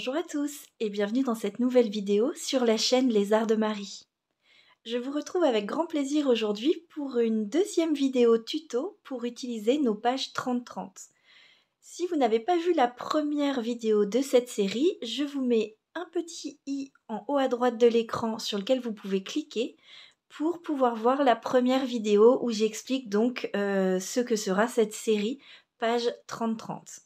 Bonjour à tous et bienvenue dans cette nouvelle vidéo sur la chaîne Les Arts de Marie. Je vous retrouve avec grand plaisir aujourd'hui pour une deuxième vidéo tuto pour utiliser nos pages 30-30. Si vous n'avez pas vu la première vidéo de cette série, je vous mets un petit i en haut à droite de l'écran sur lequel vous pouvez cliquer pour pouvoir voir la première vidéo où j'explique donc ce que sera cette série page 30-30.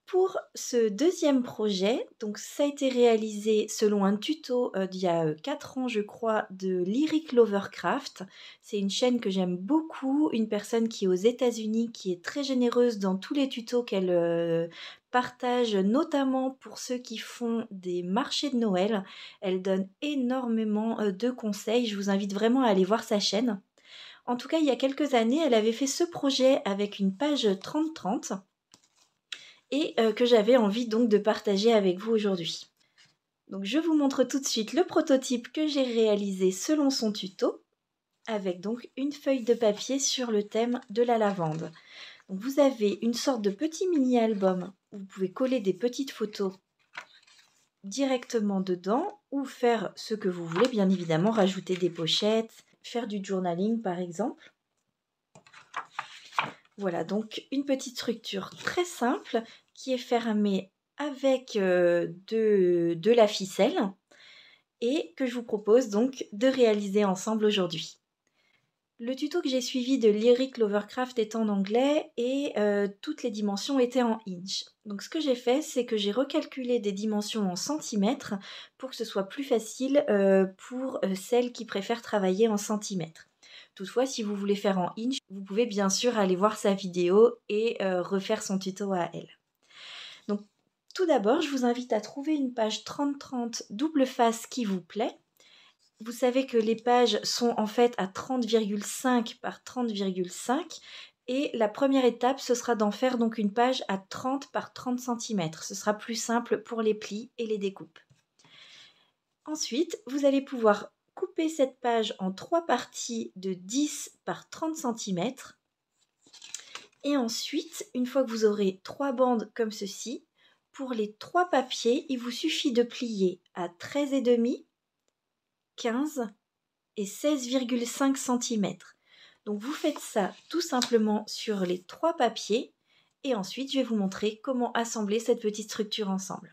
Pour ce deuxième projet, donc ça a été réalisé selon un tuto d'il y a 4 ans je crois de Lyric Lovercraft. C'est une chaîne que j'aime beaucoup, une personne qui est aux États-Unis, qui est très généreuse dans tous les tutos qu'elle partage, notamment pour ceux qui font des marchés de Noël. Elle donne énormément de conseils, je vous invite vraiment à aller voir sa chaîne. En tout cas, il y a quelques années, elle avait fait ce projet avec une page 30-30. Et que j'avais envie donc de partager avec vous aujourd'hui. Donc je vous montre tout de suite le prototype que j'ai réalisé selon son tuto, avec donc une feuille de papier sur le thème de la lavande. Donc vous avez une sorte de petit mini-album où vous pouvez coller des petites photos directement dedans ou faire ce que vous voulez, bien évidemment, rajouter des pochettes, faire du journaling par exemple. Voilà, donc une petite structure très simple qui est fermée avec de la ficelle et que je vous propose donc de réaliser ensemble aujourd'hui. Le tuto que j'ai suivi de Lyric Lovercraft est en anglais et toutes les dimensions étaient en inch. Donc ce que j'ai fait, c'est que j'ai recalculé des dimensions en centimètres pour que ce soit plus facile pour celles qui préfèrent travailler en centimètres. Toutefois, si vous voulez faire en inch, vous pouvez bien sûr aller voir sa vidéo et refaire son tuto à elle. Donc, tout d'abord, je vous invite à trouver une page 30-30 double face qui vous plaît. Vous savez que les pages sont en fait à 30,5 par 30,5 et la première étape, ce sera d'en faire donc une page à 30 par 30 cm. Ce sera plus simple pour les plis et les découpes. Ensuite, vous allez pouvoir couper cette page en 3 parties de 10 par 30 cm. Et ensuite, une fois que vous aurez 3 bandes comme ceci, pour les 3 papiers, il vous suffit de plier à 13,5, 15 et 16,5 cm. Donc vous faites ça tout simplement sur les 3 papiers et ensuite je vais vous montrer comment assembler cette petite structure ensemble.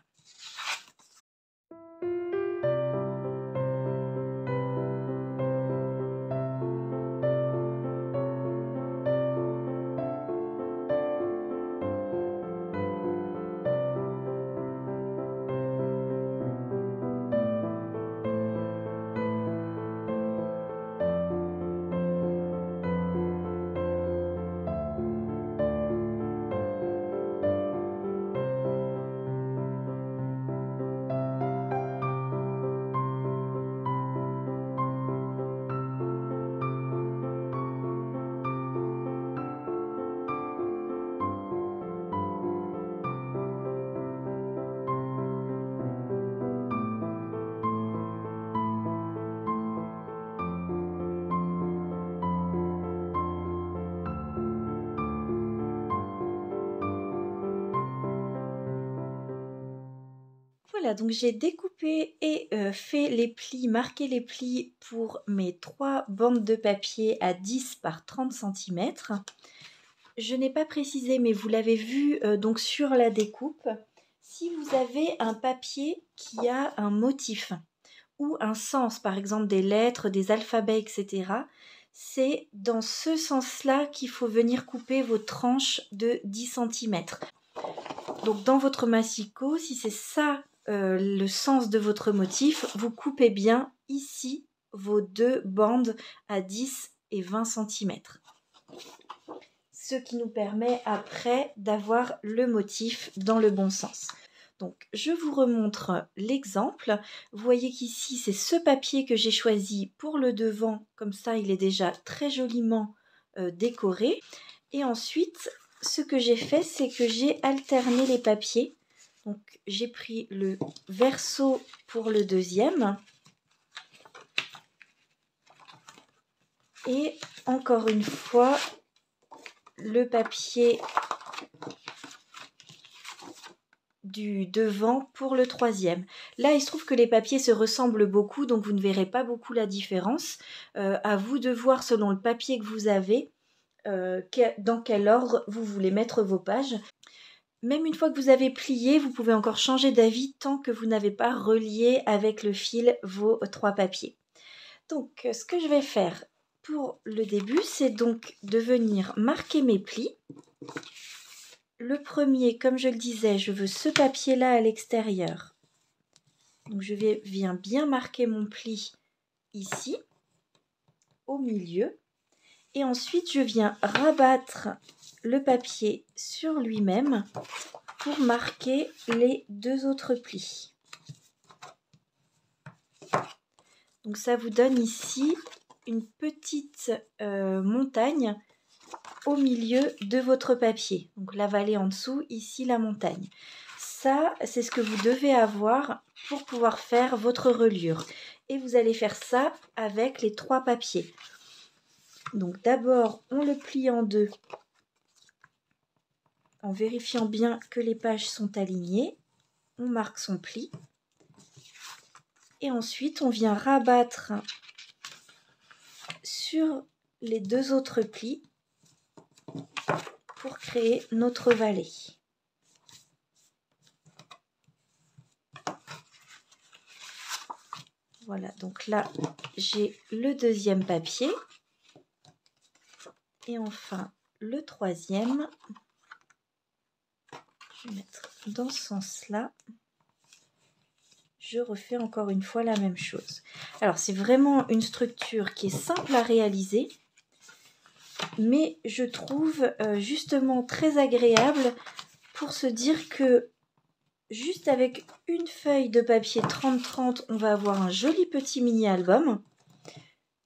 Voilà, donc j'ai découpé et fait les plis, marqué les plis pour mes 3 bandes de papier à 10 par 30 cm. Je n'ai pas précisé, mais vous l'avez vu donc sur la découpe, si vous avez un papier qui a un motif ou un sens, par exemple des lettres, des alphabets, etc., c'est dans ce sens-là qu'il faut venir couper vos tranches de 10 cm. Donc dans votre massicot, si c'est ça le sens de votre motif, vous coupez bien ici vos 2 bandes à 10 et 20 cm. Ce qui nous permet après d'avoir le motif dans le bon sens. Donc je vous remontre l'exemple. Vous voyez qu'ici c'est ce papier que j'ai choisi pour le devant, comme ça il est déjà très joliment décoré. Et ensuite, ce que j'ai fait, c'est que j'ai alterné les papiers. Donc j'ai pris le verso pour le deuxième. Et encore une fois, le papier du devant pour le troisième. Là, il se trouve que les papiers se ressemblent beaucoup, donc vous ne verrez pas beaucoup la différence. À vous de voir selon le papier que vous avez, dans quel ordre vous voulez mettre vos pages. Même une fois que vous avez plié, vous pouvez encore changer d'avis tant que vous n'avez pas relié avec le fil vos 3 papiers. Donc, ce que je vais faire pour le début, c'est donc de venir marquer mes plis. Le premier, comme je le disais, je veux ce papier-là à l'extérieur. Donc, viens bien marquer mon pli ici, au milieu. Et ensuite, je viens rabattre le papier sur lui-même pour marquer les 2 autres plis. Donc ça vous donne ici une petite montagne au milieu de votre papier. Donc la vallée en dessous, ici la montagne. Ça, c'est ce que vous devez avoir pour pouvoir faire votre reliure. Et vous allez faire ça avec les 3 papiers. Donc d'abord, on le plie en 2 en vérifiant bien que les pages sont alignées. On marque son pli. Et ensuite, on vient rabattre sur les 2 autres plis pour créer notre vallée. Voilà, donc là, j'ai le 2e papier. Et enfin, le 3e. Je vais mettre dans ce sens-là. Je refais encore une fois la même chose. Alors, c'est vraiment une structure qui est simple à réaliser, mais je trouve justement très agréable pour se dire que juste avec une feuille de papier 30-30, on va avoir un joli petit mini-album,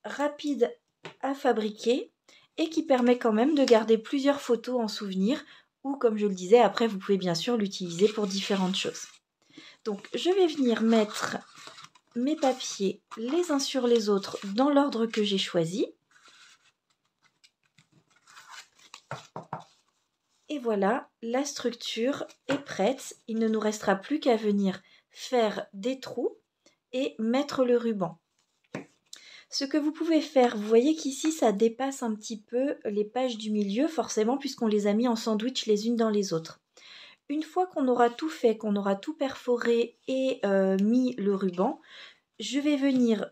rapide à fabriquer et qui permet quand même de garder plusieurs photos en souvenir ou, comme je le disais, après vous pouvez bien sûr l'utiliser pour différentes choses. Donc je vais venir mettre mes papiers les uns sur les autres dans l'ordre que j'ai choisi. Et voilà, la structure est prête. Il ne nous restera plus qu'à venir faire des trous et mettre le ruban. Ce que vous pouvez faire, vous voyez qu'ici ça dépasse un petit peu les pages du milieu, forcément puisqu'on les a mis en sandwich les unes dans les autres. Une fois qu'on aura tout fait, qu'on aura tout perforé et mis le ruban, je vais venir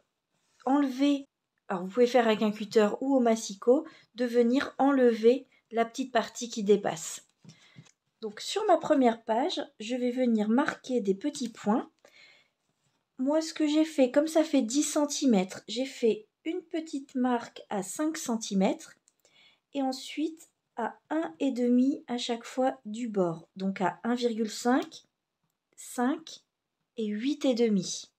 enlever, alors vous pouvez faire avec un cutter ou au massicot, de venir enlever la petite partie qui dépasse. Donc sur ma première page, je vais venir marquer des petits points. Moi, ce que j'ai fait, comme ça fait 10 cm, j'ai fait une petite marque à 5 cm et ensuite à 1,5 à chaque fois du bord. Donc à 1,5, 5 et 8,5.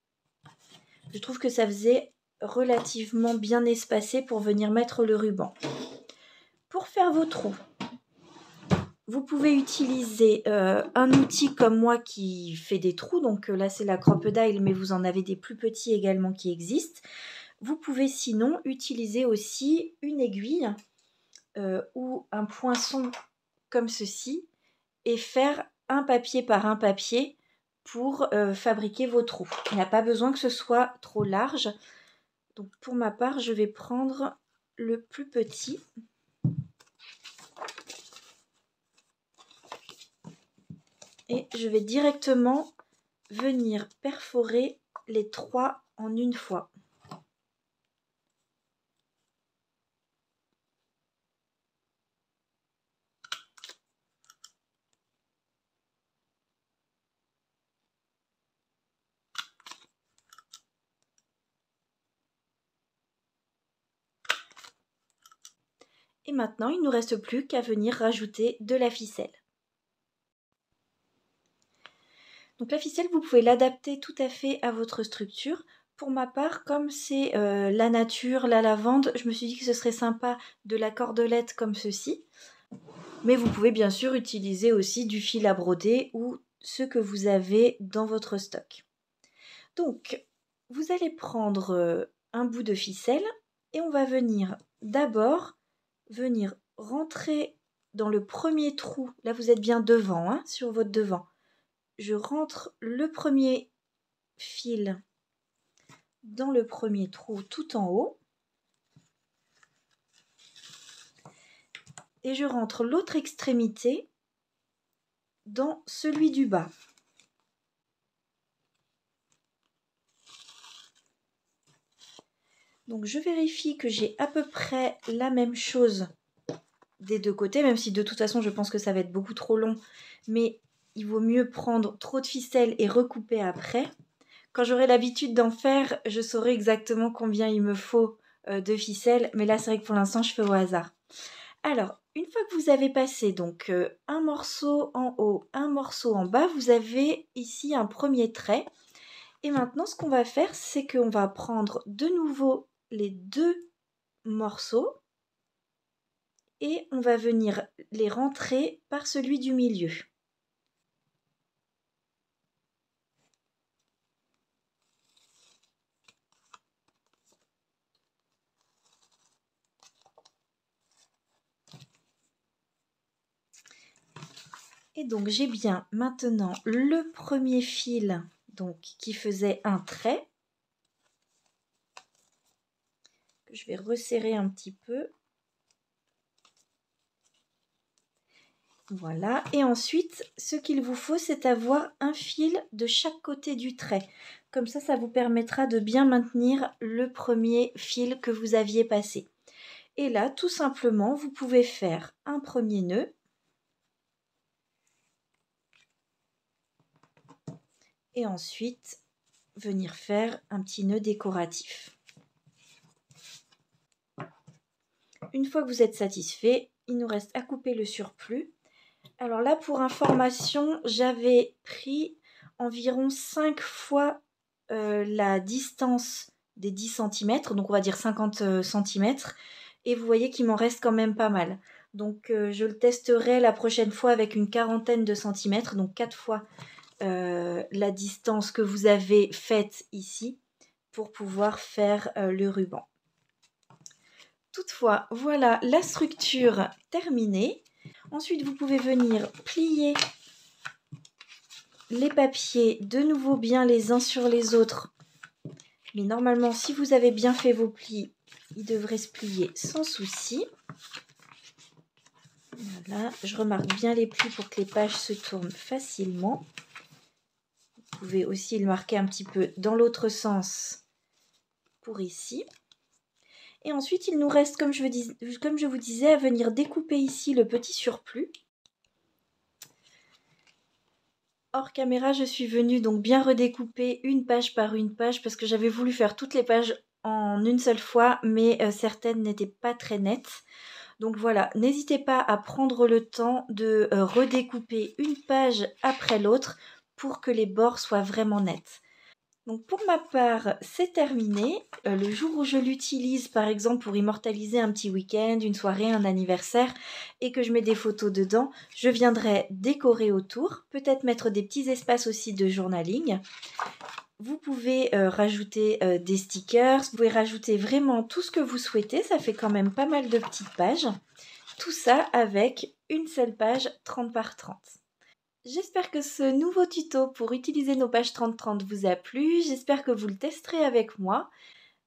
Je trouve que ça faisait relativement bien espacé pour venir mettre le ruban. Pour faire vos trous, vous pouvez utiliser un outil comme moi qui fait des trous. Donc là, c'est la Crop-A-Dile, mais vous en avez des plus petits également qui existent. Vous pouvez sinon utiliser aussi une aiguille ou un poinçon comme ceci et faire un papier par un papier pour fabriquer vos trous. Il n'y a pas besoin que ce soit trop large. Donc pour ma part, je vais prendre le plus petit. Et je vais directement venir perforer les 3 en une fois. Et maintenant, il ne nous reste plus qu'à venir rajouter de la ficelle. Donc la ficelle, vous pouvez l'adapter tout à fait à votre structure. Pour ma part, comme c'est la nature, la lavande, je me suis dit que ce serait sympa de la cordelette comme ceci. Mais vous pouvez bien sûr utiliser aussi du fil à broder ou ce que vous avez dans votre stock. Donc, vous allez prendre un bout de ficelle et on va venir d'abord rentrer dans le premier trou. Là, vous êtes bien devant, hein, sur votre devant. je rentre le premier fil dans le premier trou tout en haut et je rentre l'autre extrémité dans celui du bas. Donc je vérifie que j'ai à peu près la même chose des deux côtés, même si de toute façon je pense que ça va être beaucoup trop long, mais il vaut mieux prendre trop de ficelles et recouper après. Quand j'aurai l'habitude d'en faire, je saurai exactement combien il me faut de ficelles, mais là c'est vrai que pour l'instant je fais au hasard. Alors, une fois que vous avez passé donc un morceau en haut, un morceau en bas, vous avez ici un premier trait. Et maintenant, ce qu'on va faire, c'est qu'on va prendre de nouveau les deux morceaux et on va venir les rentrer par celui du milieu. Et donc j'ai bien maintenant le premier fil donc, qui faisait un trait. Je vais resserrer un petit peu. Voilà, et ensuite, ce qu'il vous faut, c'est avoir un fil de chaque côté du trait. Comme ça vous permettra de bien maintenir le premier fil que vous aviez passé. Et là, tout simplement, vous pouvez faire un premier nœud. Et ensuite, venir faire un petit nœud décoratif. Une fois que vous êtes satisfait, il nous reste à couper le surplus. Alors là, pour information, j'avais pris environ 5 fois la distance des 10 cm, donc on va dire 50 cm, et vous voyez qu'il m'en reste quand même pas mal. Donc je le testerai la prochaine fois avec une quarantaine de centimètres, donc 4 fois la distance que vous avez faite ici pour pouvoir faire le ruban. Toutefois, voilà la structure terminée. Ensuite, vous pouvez venir plier les papiers de nouveau bien les uns sur les autres. Mais normalement, si vous avez bien fait vos plis, ils devraient se plier sans souci. Voilà, je remarque bien les plis pour que les pages se tournent facilement. Vous pouvez aussi le marquer un petit peu dans l'autre sens pour ici. Et ensuite, il nous reste, comme je vous disais, à venir découper ici le petit surplus. Hors caméra, je suis venue donc bien redécouper une page par une page parce que j'avais voulu faire toutes les pages en une seule fois, mais certaines n'étaient pas très nettes. Donc voilà, n'hésitez pas à prendre le temps de redécouper une page après l'autre pour que les bords soient vraiment nets. Donc pour ma part, c'est terminé. Le jour où je l'utilise, par exemple, pour immortaliser un petit week-end, une soirée, un anniversaire, et que je mets des photos dedans, je viendrai décorer autour, peut-être mettre des petits espaces aussi de journaling. Vous pouvez rajouter des stickers, vous pouvez rajouter vraiment tout ce que vous souhaitez, ça fait quand même pas mal de petites pages. Tout ça avec une seule page 30 par 30. J'espère que ce nouveau tuto pour utiliser nos pages 30-30 vous a plu. J'espère que vous le testerez avec moi.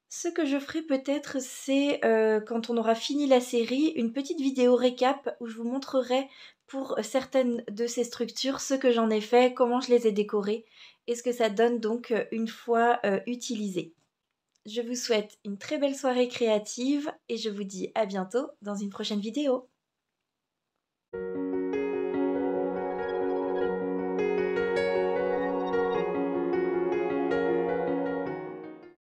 Ce que je ferai peut-être, c'est quand on aura fini la série, une petite vidéo récap où je vous montrerai pour certaines de ces structures ce que j'en ai fait, comment je les ai décorées et ce que ça donne donc une fois utilisées. Je vous souhaite une très belle soirée créative et je vous dis à bientôt dans une prochaine vidéo.